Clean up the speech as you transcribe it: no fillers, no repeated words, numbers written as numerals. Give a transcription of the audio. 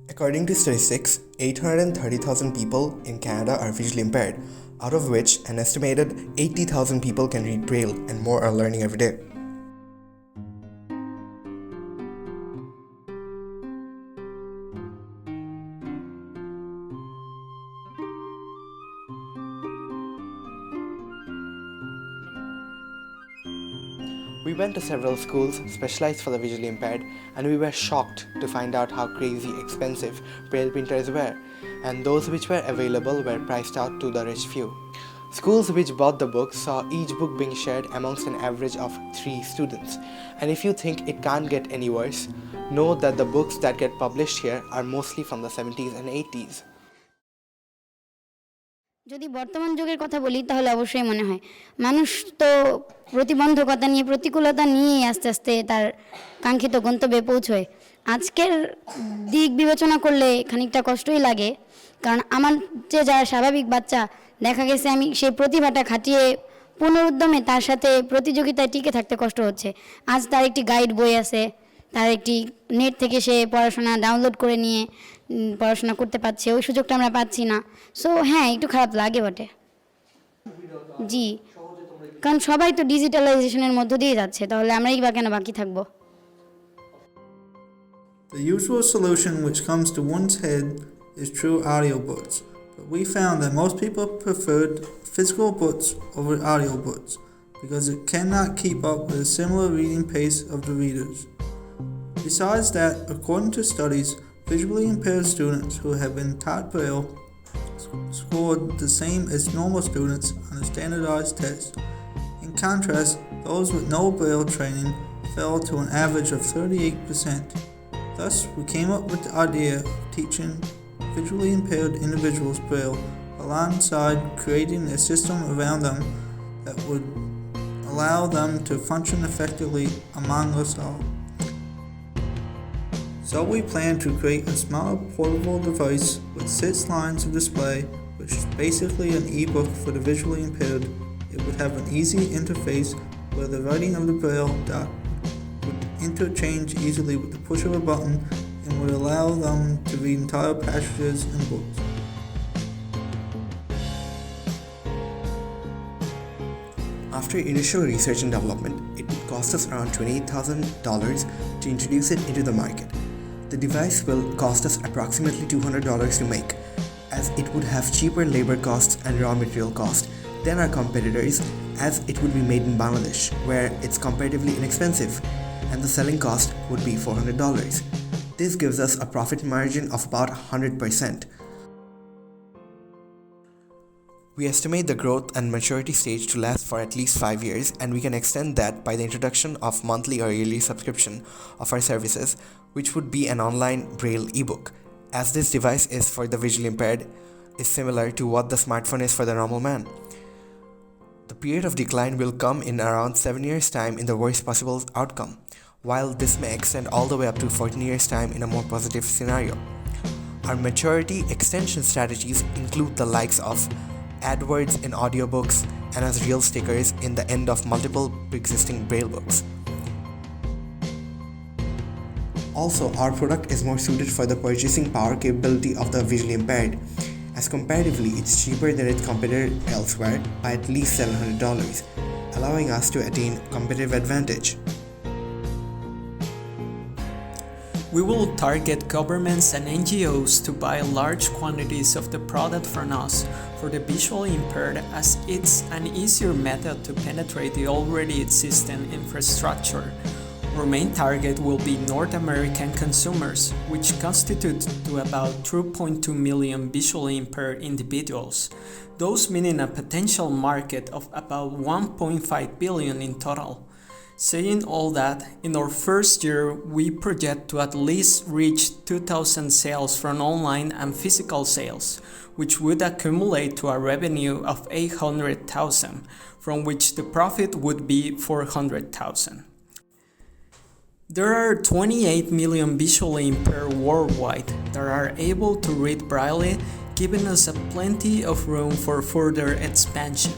According to statistics, 830,000 people in Canada are visually impaired, out of which an estimated 80,000 people can read Braille and more are learning every day. We went to several schools specialized for the visually impaired, and we were shocked to find out how crazy expensive Braille printers were, and those which were available were priced out to the rich few. Schools which bought the books saw each book being shared amongst an average of 3 students, and if you think it can't get any worse, know that the books that get published here are mostly from the 70s and 80s. যদি বর্তমান যুগের কথা বলি তাহলে অবশ্যই মনে হয় মানুষ তো প্রতিবন্ধকতা নিয়ে প্রতিকূলতা নিয়েই আস্তে আস্তে তার কাঙ্ক্ষিত গন্তব্যে পৌঁছয়। আজকের দিক বিবেচনা করলে খানিকটা কষ্টই লাগে, কারণ আমার যে যারা স্বাভাবিক বাচ্চা দেখা গেছে আমি সেই প্রতিভাটা খাটিয়ে পুনরুদ্যমে তার সাথে প্রতিযোগিতায় টিকে থাকতে কষ্ট হচ্ছে। আজ তার একটি গাইড বই আছে, তার একটি নেট থেকে সে পড়াশোনা ডাউনলোড করে নিয়ে পড়াশোনা করতে পারছে, ওই সুযোগটা আমরা পাচ্ছি না। সো হ্যাঁ, একটু খারাপ লাগে বটে। জি, কারণ সবাই তো ডিজিটালাইজেশনের মধ্য দিয়ে যাচ্ছে, তাহলে আমরাই বা কেন বাকি থাকবো? The usual solution which comes to one's head is through audiobooks, but we found that most people preferred physical books over audiobooks because it cannot keep up with a similar reading pace of the readers. Besides that, according to studies, visually impaired students who have been taught Braille scored the same as normal students on a standardized test. In contrast, those with no Braille training fell to an average of 38%. Thus, we came up with the idea of teaching visually impaired individuals Braille alongside creating a system around them that would allow them to function effectively among us all. So we plan to create a small portable device with 6 lines of display, which is basically an e-book for the visually impaired. It would have an easy interface where the writing of the Braille dot would interchange easily with the push of a button and would allow them to read entire passages in books. After initial research and development, it would cost us around $28,000 to introduce it into the market. The device will cost us approximately $200 to make, as it would have cheaper labor costs and raw material cost than our competitors, as it would be made in Bangladesh, where it's comparatively inexpensive, and the selling cost would be $400. This gives us a profit margin of about 100%. We estimate the growth and maturity stage to last for at least 5 years, and we can extend that by the introduction of monthly or yearly subscription of our services, which would be an online Braille ebook. As this device is for the visually impaired, is similar to what the smartphone is for the normal man. The period of decline will come in around 7 years' time in the worst possible outcome, while this may extend all the way up to 14 years' time in a more positive scenario. Our maturity extension strategies include the likes of AdWords in audiobooks and as real stickers in the end of multiple existing Braille books. Also, our product is more suited for the purchasing power capability of the visually impaired, as comparatively it's cheaper than its competitor elsewhere by at least $700, allowing us to attain competitive advantage. We will target governments and NGOs to buy large quantities of the product from us for the visually impaired, as it's an easier method to penetrate the already existing infrastructure. Our main target will be North American consumers, which constitute to about 2.2 million visually impaired individuals, those meaning a potential market of about 1.5 billion in total. Saying all that, in our first year, we project to at least reach 2,000 sales from online and physical sales, which would accumulate to a revenue of 800,000, from which the profit would be 400,000. There are 28 million visually impaired worldwide that are able to read Braille, giving us plenty of room for further expansion.